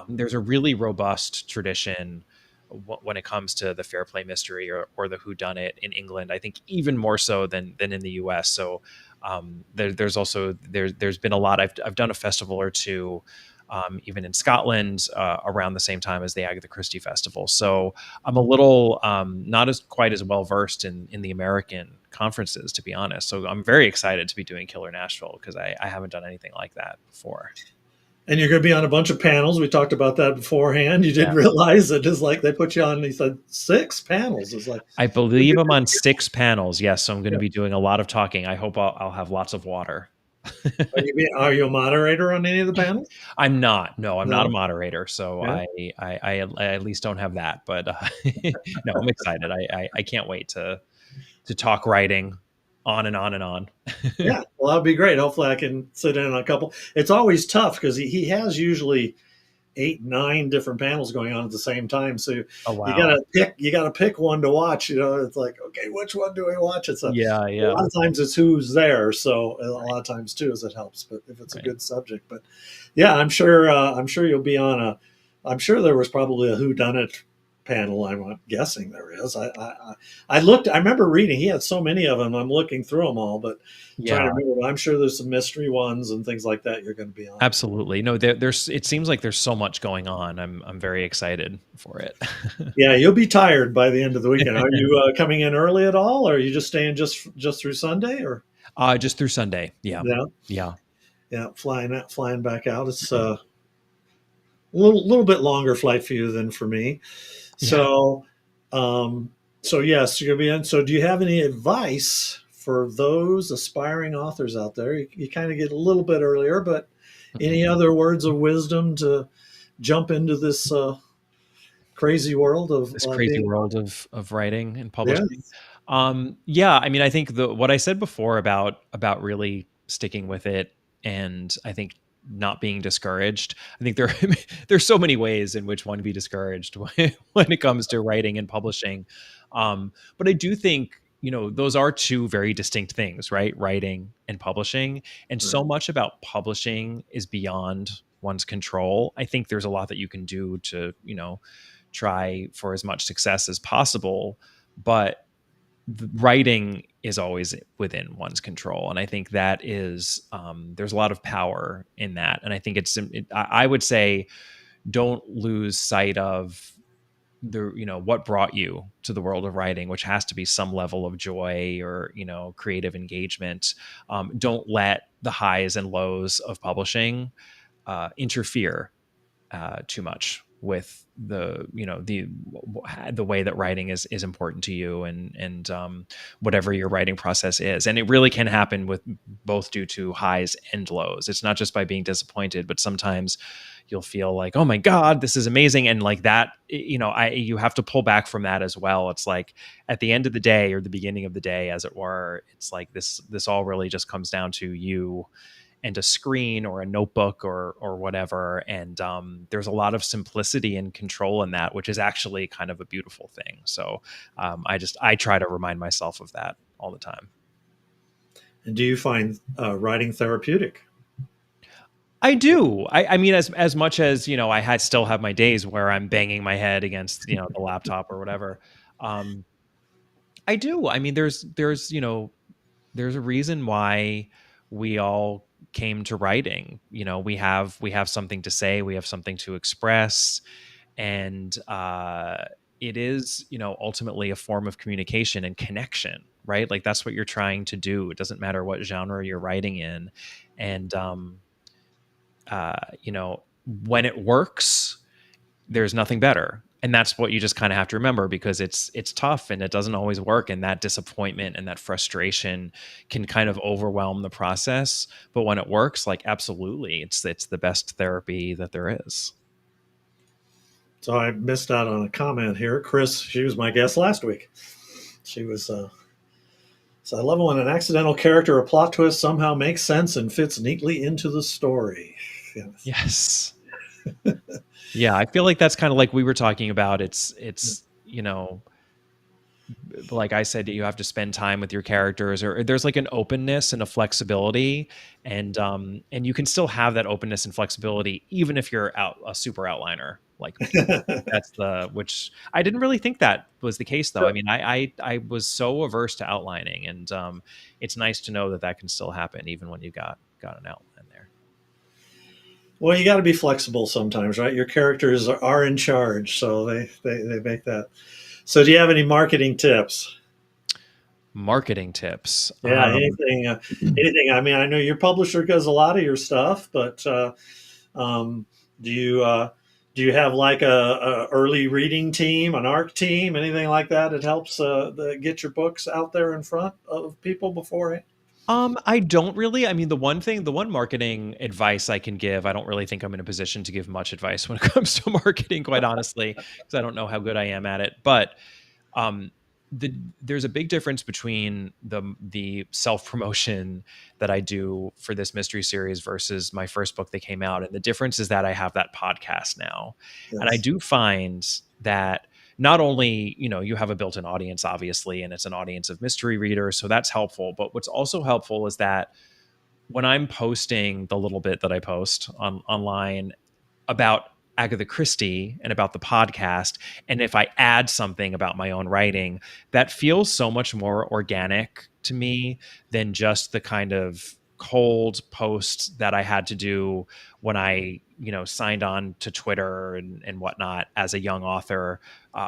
there's a really robust tradition when it comes to the fair play mystery or the whodunit in England. I think even more so than in the US. So there's been a lot. I've done a festival or two. Even in Scotland, around the same time as the Agatha Christie Festival. So I'm a little not as quite as well versed in the American conferences, to be honest. So I'm very excited to be doing Killer Nashville because I haven't done anything like that before. And you're going to be on a bunch of panels. We talked about that beforehand. You did Yeah. realize that it's like they put you on, he said, 6 panels. It's like, I you'll believe be I'm on busy. 6 panels. Yes, so I'm going to Yeah. be doing a lot of talking. I hope I'll have lots of water. Are you a moderator on any of the panels? I'm not. No, I'm not a No. moderator, so Yeah. I at least don't have that. But no, I'm excited. I can't wait to talk writing on and on and on. Yeah. Well, that'd be great. Hopefully I can sit in on a couple. It's always tough because he has usually 8, 9 different panels going on at the same time. So Oh you wow. gotta pick one to watch. It's like, okay, which one do we watch? It's a Yeah, yeah. lot of times it's who's there. So a lot of times too, as it helps. But if it's a Right. good subject, but yeah, I'm sure you'll be on a. I'm sure there was probably a who done it panel. I'm guessing there is. I looked. I remember reading. He had so many of them. I'm looking through them all, but trying Yeah, to remember. I'm sure there's some mystery ones and things like that you're going to be on. absolutely. No, there's it seems like there's so much going on. I'm very excited for it. Yeah, you'll be tired by the end of the weekend. Are you coming in early at all, or are you just staying just through Sunday? Or Just through Sunday. Yeah. yeah, Yeah. yeah, flying back out. It's a little bit longer flight for you than for me. Yeah. So, so yes, you're gonna be in. So, do you have any advice for those aspiring authors out there? You kind of get a little bit earlier, but Mhm. any other words of wisdom to jump into this crazy world of This crazy being? world of writing and publishing. Yes, Yeah, I mean, I think the what I said before about really sticking with it, and I think not being discouraged. I think there's so many ways in which one can be discouraged when it comes to writing and publishing. But I do think, those are two very distinct things, right? Writing and publishing. And right. so much about publishing is beyond one's control. I think there's a lot that you can do to, try for as much success as possible. But the writing is always within one's control, and I think that is there's a lot of power in that. And I think I would say don't lose sight of the what brought you to the world of writing, which has to be some level of joy or creative engagement. Don't let the highs and lows of publishing interfere too much with the way that writing is important to you, and whatever your writing process is. And it really can happen with both due to highs and lows. It's not just by being disappointed, but sometimes you'll feel like, oh my god, this is amazing, and like that, you have to pull back from that as well. It's like at the end of the day, or the beginning of the day, as it were, it's like this all really just comes down to you and a screen or a notebook or whatever. And there's a lot of simplicity and control in that, which is actually kind of a beautiful thing. So I try to remind myself of that all the time. And do you find writing therapeutic? I do. I mean, as much as I still have my days where I'm banging my head against the laptop or whatever. Um, I do. I mean, there's a reason why we all came to writing. We have something to say, we have something to express, and it is ultimately a form of communication and connection, right? Like that's what you're trying to do. It doesn't matter what genre you're writing in. And when it works, there's nothing better. and that's what you just kind of have to remember, because it's tough and it doesn't always work, and that disappointment and that frustration can kind of overwhelm the process. But when it works, like, absolutely, it's the best therapy that there is. So I missed out on a comment here. Chris, she was my guest last week. She was so I love it when an accidental character or plot twist somehow makes sense and fits neatly into the story. Yes. Yes. Yeah, I feel like that's kind of like we were talking about. It's like I said, you have to spend time with your characters, or there's like an openness and a flexibility, and you can still have that openness and flexibility even if you're out a super outliner like me. That's the which I didn't really think that was the case, though. I mean, I was so averse to outlining, and it's nice to know that that can still happen even when you got an outline there. Well, you got to be flexible sometimes, right? Your characters are in charge, so they make that. So, do you have any marketing tips? Marketing tips. Yeah, anything. I mean, I know your publisher does a lot of your stuff, but um, do you have like a early reading team, an ARC team, anything like that that helps get your books out there in front of people before? I don't really. I mean, the one marketing advice I can give, I don't really think I'm in a position to give much advice when it comes to marketing, quite honestly, because I don't know how good I am at it. But um, there's a big difference between the self promotion that I do for this mystery series versus my first book that came out, and the difference is that I have that podcast now, and I Yes. do find that not only you have a built-in audience, obviously, and it's an audience of mystery readers, so that's helpful. But what's also helpful is that when I'm posting the little bit that I post online about Agatha Christie and about the podcast, and if I add something about my own writing, that feels so much more organic to me than just the kind of cold post that I had to do when I, signed on to Twitter and whatnot as a young author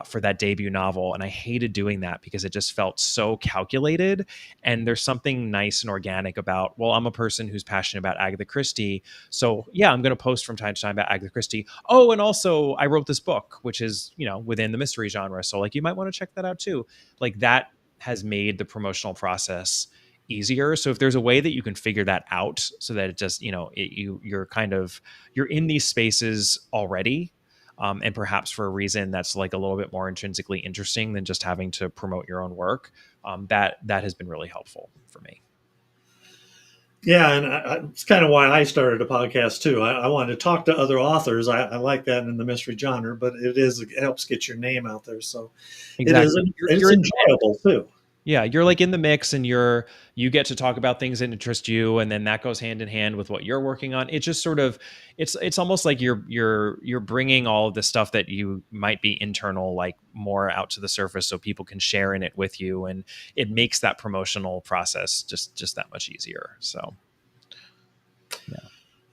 for that debut novel. And I hated doing that because it just felt so calculated. And there's something nice and organic about, well, I'm a person who's passionate about Agatha Christie, so yeah, I'm going to post from time to time about Agatha Christie. Oh, and also I wrote this book, which is, within the mystery genre. So like, you might want to check that out too. Like, that has made the promotional process easier. So if there's a way that you can figure that out so that it just, you're in these spaces already. And perhaps for a reason that's like a little bit more intrinsically interesting than just having to promote your own work. That has been really helpful for me. Yeah, and it's kind of why I started a podcast too. I wanted to talk to other authors. I like that in the mystery genre, but it helps get your name out there. So Exactly. it's You're in the mix. enjoyable too. Yeah, you're like in the mix, and you get to talk about things that interest you, and then that goes hand in hand with what you're working on. It's just sort of it's almost like you're bringing all of the stuff that you might be internal, like, more out to the surface so people can share in it with you, and it makes that promotional process just that much easier. So, yeah.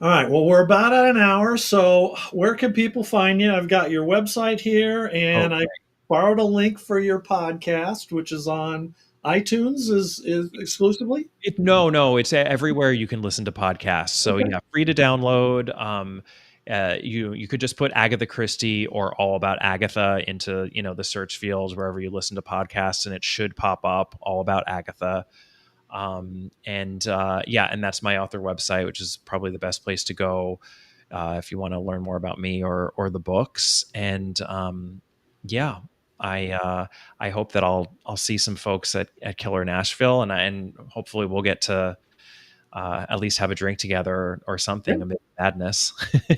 All right. Well, we're about at an hour. So where can people find you? I've got your website here, Oh, and I borrowed a link for your podcast, which is on iTunes is exclusively. no, it's everywhere you can listen to podcasts. So Okay. yeah, free to download. You could just put Agatha Christie or All About Agatha into the search fields wherever you listen to podcasts, and it should pop up All About Agatha. And yeah, and that's my author website, which is probably the best place to go if you want to learn more about me or the books. And yeah, I hope that I'll see some folks at Killer Nashville, and hopefully we'll get to at least have a drink together or Yeah. something amid madness.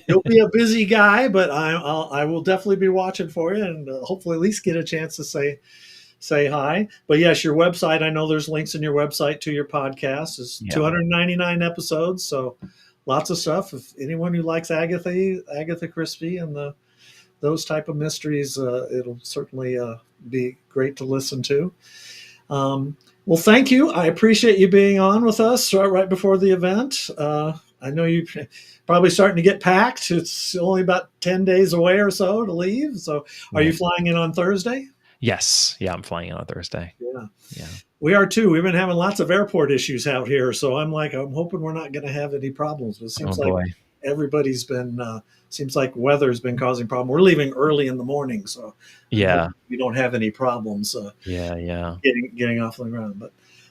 You'll be a busy guy, but I will definitely be watching for you, and hopefully at least get a chance to say hi. But yes, your website. I know there's links in your website to your podcast. It's Yeah. 299 episodes, so lots of stuff. If anyone who likes Agatha Christie and those type of mysteries, it'll certainly be great to listen to. Well, thank you. I appreciate you being on with us right before the event. I know you probably starting to get packed. It's only about 10 days away or so to leave. So are Yeah. you flying in on Thursday? Yes. Yeah, I'm flying in on Thursday. Yeah. Yeah. We are too. We've been having lots of airport issues out here. So I'm hoping we're not going to have any problems. But it Oh seems like boy. everybody's been seems like weather's been causing problem. We're leaving early in the morning, so I'm hoping Yeah. we don't have any problems Yeah. Yeah. getting off the ground.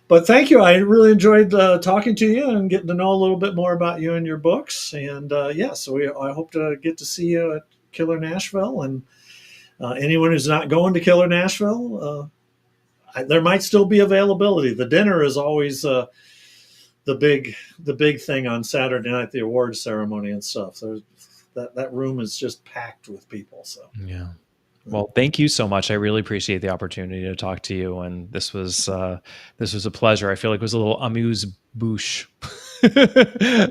But thank you. I really enjoyed talking to you and getting to know a little bit more about you and your books. And yeah, so I hope to get to see you at Killer Nashville. And anyone who's not going to Killer Nashville, there might still be availability. The dinner is always the big thing on Saturday night, the awards ceremony and stuff. So that room is just packed with people. So Yeah. Well, thank you so much. I really appreciate the opportunity to talk to you, and this was a pleasure. I feel like it was a little amuse bouche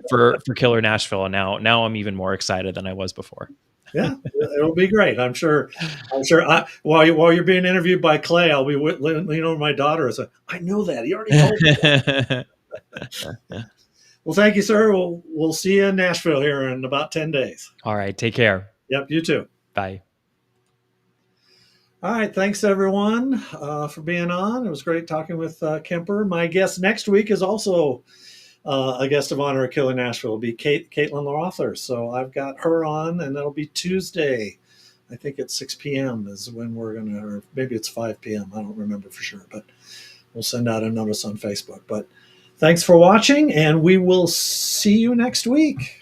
for Killer Nashville, and now I'm even more excited than I was before. yeah, it'll be great. I'm sure. I'm sure. While you're being interviewed by Clay, I'll be leaning over my daughter and say, "I know that. He already told me that." Well, thank you, sir. We'll see you in Nashville here in about 10 days. All right, take care. Yep, you too. Bye. All right, thanks everyone for being on. It was great talking with Kemper. My guest next week is also a guest of honor at Killer Nashville. It'll be Caitlin Rother. So I've got her on, and that'll be Tuesday. I think it's 6 p.m. is when we're going to, or maybe it's 5 p.m. I don't remember for sure, but we'll send out a notice on Facebook. But thanks for watching, and we will see you next week.